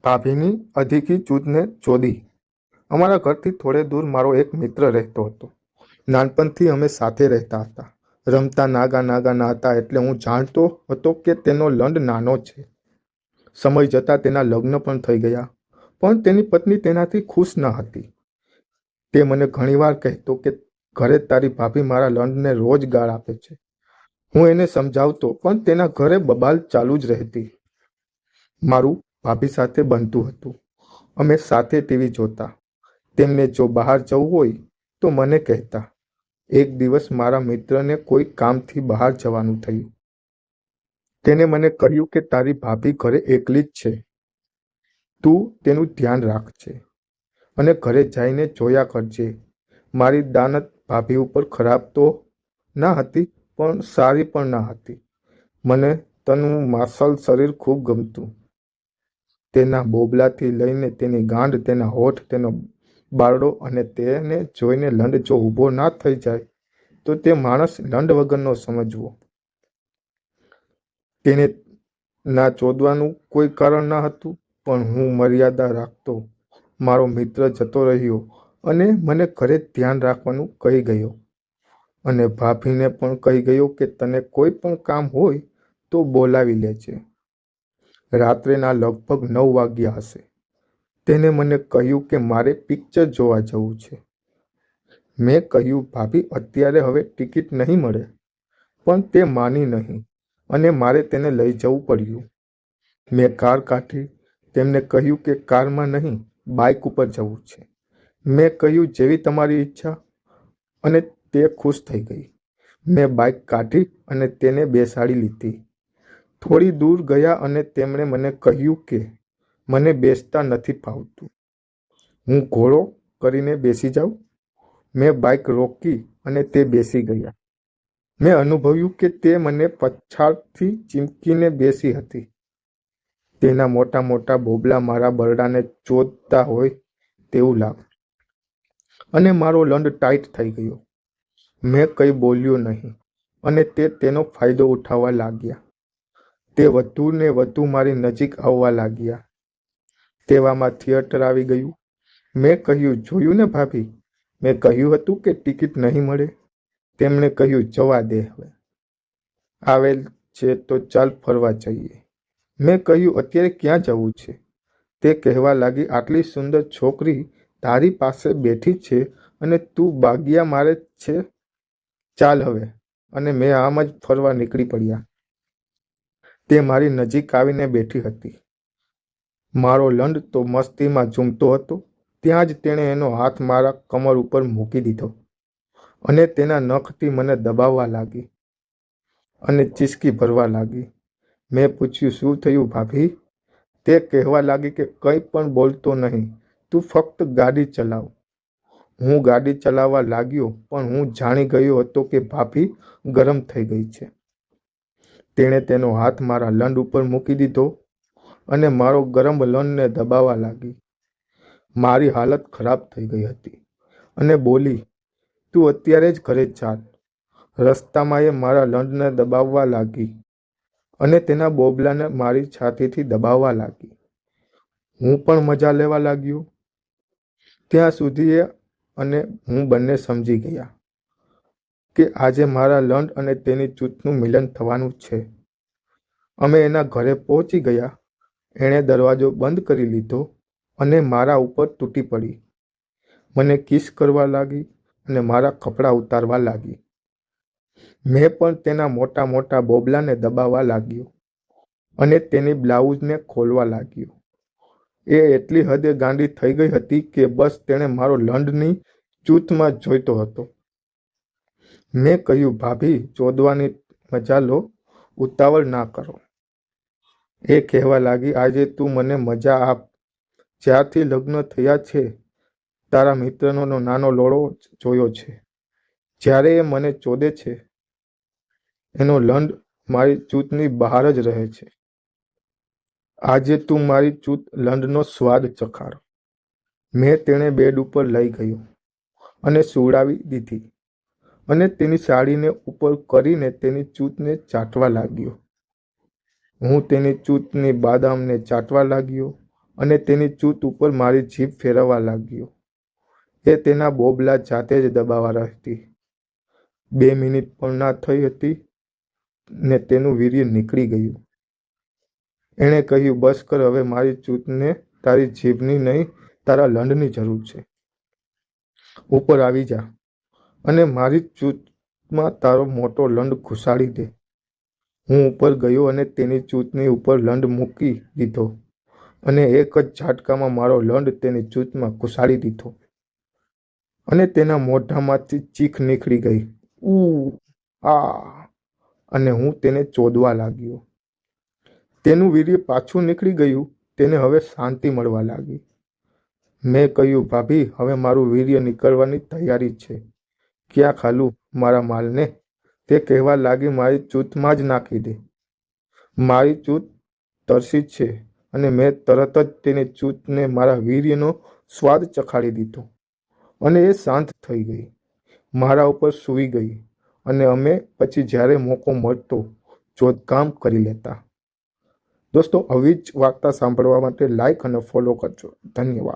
ભાભીની અધીકી ચૂતને ચોદી. અમારા ઘરથી થોડે દૂર મારો એક મિત્ર રહેતો હતો. નાનપણથી અમે સાથે રહેતા હતા. રમતા નાગા નાગાના હતા એટલે હું જાણતો હતો કે તેનો લંડ નાનો છે. સમય જતાં તેના લગ્ન પણ થઈ ગયા, પણ તેની પત્ની તેનાથી ખુશ ન હતી. તે મને ઘણીવાર કહેતો કે ઘરે તારી ભાભી મારા લંડને રોજ ગાળ આપે છે. હું એને સમજાવતો પણ તેના ઘરે બબાલ ચાલુ જ રહેતી. મારું ભાભી સાથે બનતું હતું. અમે સાથે ટીવી જોતા. તેમને જો બહાર જવું હોય તો મને કહેતા. એક દિવસ મારા મિત્રને કોઈ કામથી બહાર જવાનું થયું. તેને મને કહ્યું કે તારી ભાભી ઘરે એકલી જ છે, તું તેનું ધ્યાન રાખજે અને ઘરે જઈને જોયા કરજે. મારી દાનત ભાભી ઉપર ખરાબ તો ના હતી પણ સારી પણ ના હતી. મને તેનું માસલ શરીર ખૂબ ગમતું. તેના બોબલાથી લઈને તેની ગાંઠ, તેના હોઠ, તેનો બારડો, અને તેને જોઈને લંડ જો ઊભો ના થઈ જાય તો તે માણસ લંડ વગરનો સમજવો. તેને ના ચોદવાનું કોઈ કારણ ન હતું, પણ હું મર્યાદા રાખતો. મારો મિત્ર જતો રહ્યો અને મને ઘરે ધ્યાન રાખવાનું કહી ગયો, અને ભાભીને પણ કહી ગયો કે તને કોઈ પણ કામ હોય તો બોલાવી લેજે. રાત્રેના લગભગ 9 વાગ્યા હશે. તેને મને કહ્યું કે મારે પિક્ચર જોવા જવું છે. મેં કહ્યું ભાભી અત્યારે હવે ટિકિટ નહીં મળે, પણ તે માની નહીં અને મારે તેને લઈ જવું પડ્યું. મેં કાર કાઢી. તેમને કહ્યું કે કારમાં નહીં, બાઇક ઉપર જવું છે. મેં કહ્યું જેવી તમારી ઈચ્છા, અને તે ખુશ થઈ ગઈ. મેં બાઇક કાઢી અને તેને બેસાડી લીધી. થોડી દૂર ગયા અને તેમણે મને કહ્યું કે મને બેસતા નથી ફાવતું, હું ઘોડો કરીને બેસી જાઉં. મેં બાઇક રોકી અને તે બેસી ગયા. મેં અનુભવ્યું કે તે મને પછાડથી ચીમકીને બેસી હતી. તેના મોટા મોટા બોબલા મારા બરડાને ચોદતા હોય તેવું લાગ્યું, અને મારો લંડ ટાઈટ થઈ ગયો. મેં કંઈ બોલ્યો નહીં, અને તે તેનો ફાયદો ઉઠાવવા લાગ્યા. તે વધુ ને વધુ મારી નજીક આવવા લાગ્યા. તેવામાં થિયેટર આવી ગયું. મેં કહ્યું જોયું ને ભાભી, મેં કહ્યું હતું કે ટિકિટ નહીં મળે. તેમણે કહ્યું જવા દે, હવે આવેલ છે તો ચાલ ફરવા જઈએ. મેં કહ્યું અત્યારે ક્યાં જવું છે? તે કહેવા લાગી આટલી સુંદર છોકરી તારી પાસે બેઠી છે અને તું બાગિયા મારે છે, ચાલ હવે. અને મેં આમ જ ફરવા નીકળી પડ્યા. તે મારી નજીક આવીને બેઠી હતી. મારો લંડ તો મસ્તીમાં ઝૂમતો હતો. ત્યાં જ તેણે એનો હાથ મારા કમર ઉપર મૂકી દીધો અને તેના નખથી મને દબાવવા લાગી અને ચીસકી ભરવા લાગી. મેં પૂછ્યું શું થયું ભાભી? તે કહેવા લાગી કે કંઈ પણ બોલતો નહીં, તું ફક્ત ગાડી ચલાવ. હું ગાડી ચલાવવા લાગ્યો, પણ હું જાણી ગયો હતો કે ભાભી ગરમ થઈ ગઈ છે. તેણે તેનો હાથ મારા લંડ ઉપર મૂકી દીધો અને મારો ગરમ લંડને દબાવવા લાગી. મારી હાલત ખરાબ થઈ ગઈ હતી અને બોલી, તું અત્યારે જ ઘરે ચાલ. રસ્તામાં એ મારા લંડને દબાવવા લાગી અને તેના બોબલાને મારી છાતીથી દબાવવા લાગી. હું પણ મજા લેવા લાગ્યો. ત્યાં સુધી એ અને હું બંને સમજી ગયા કે આજે મારા લંડ અને તેની ચૂંટનું મિલન થવાનું છે. અમે એના ઘરે પહોંચી ગયા. એણે દરવાજો બંધ કરી લીધો અને મારા ઉપર તૂટી પડી. મને કિસ કરવા લાગી અને મારા કપડાં ઉતારવા લાગી. મેં પણ તેના મોટા મોટા બોબલાને દબાવવા લાગ્યો અને તેની બ્લાઉઝને ખોલવા લાગ્યો. એ એટલી હદે ગાંડી થઈ ગઈ હતી કે બસ તેણે મારો લંડની ચૂંટમાં જોઈતો હતો. મેં કહ્યું ભાભી ચોદવાની મજા લો, ઉતાવળ ના કરો. એ કહેવા લાગી આજે તું મને મજા આપ. જ્યારથી લગ્ન થયા છે તારા મિત્રનો નાનો લોડો જોયો છે. જ્યારે એ મને ચોદે છે એનો લંડ મારી ચૂંટની બહાર જ રહે છે. આજે તું મારી ચૂંટ લંડનો સ્વાદ ચખાડ. મેં તેણે બેડ ઉપર લઈ ગયો અને સુવડાવી દીધી અને તેની સાડીને ઉપર કરીને તેની ચૂંટને ચાટવા લાગ્યો. હું તેની ચૂંટની બાદામને ચાટવા લાગ્યો અને તેની ચૂંટ ઉપર મારી જીભ ફેરવવા લાગ્યો. એ તેના બોબલા જાતે જ દબાવવા હતી. 2 મિનિટ પણ ના થઈ હતી ને તેનું વીર્ય નીકળી ગયું. એણે કહ્યું, બસ કર, હવે મારી ચૂંટને તારી જીભની નહીં, તારા લંડની જરૂર છે. ઉપર આવી જા અને મારી ચૂંટમાં તારો મોટો લંડ ઘુસાડી દે. હું ઉપર ગયો અને તેની ચૂંટની ઉપર લંડ મૂકી દીધો અને એક જ ઝાટકામાં મારો લંડ તેની ચૂંટમાં ઘુસાડી દીધો અને તેના મોઢામાંથી ચીખ નીકળી ગઈ. ઉ આ અને હું તેને ચોદવા લાગ્યો. તેનું વીર્ય પાછું નીકળી ગયું. તેને હવે શાંતિ મળવા લાગી. મેં કહ્યું, ભાભી, હવે મારું વીર્ય નીકળવાની તૈયારી છે. ક્યાં ખાલું મારા માલને? તે કહેવા લાગી, મારી ચૂંટમાં જ નાખી દે. મારી ચૂંટ તરસી છે અને મેં તરત જ તેની ચૂંટને મારા વીર્યનો સ્વાદ ચખાડી દીધો અને એ શાંત થઈ ગઈ. મારા ઉપર સૂઈ ગઈ અને અમે પછી જ્યારે મોકો મળતો ચોદકામ કરી લેતા. દોસ્તો, આવી જ વાર્તા સાંભળવા માટે લાઈક અને ફોલો કરજો. ધન્યવાદ.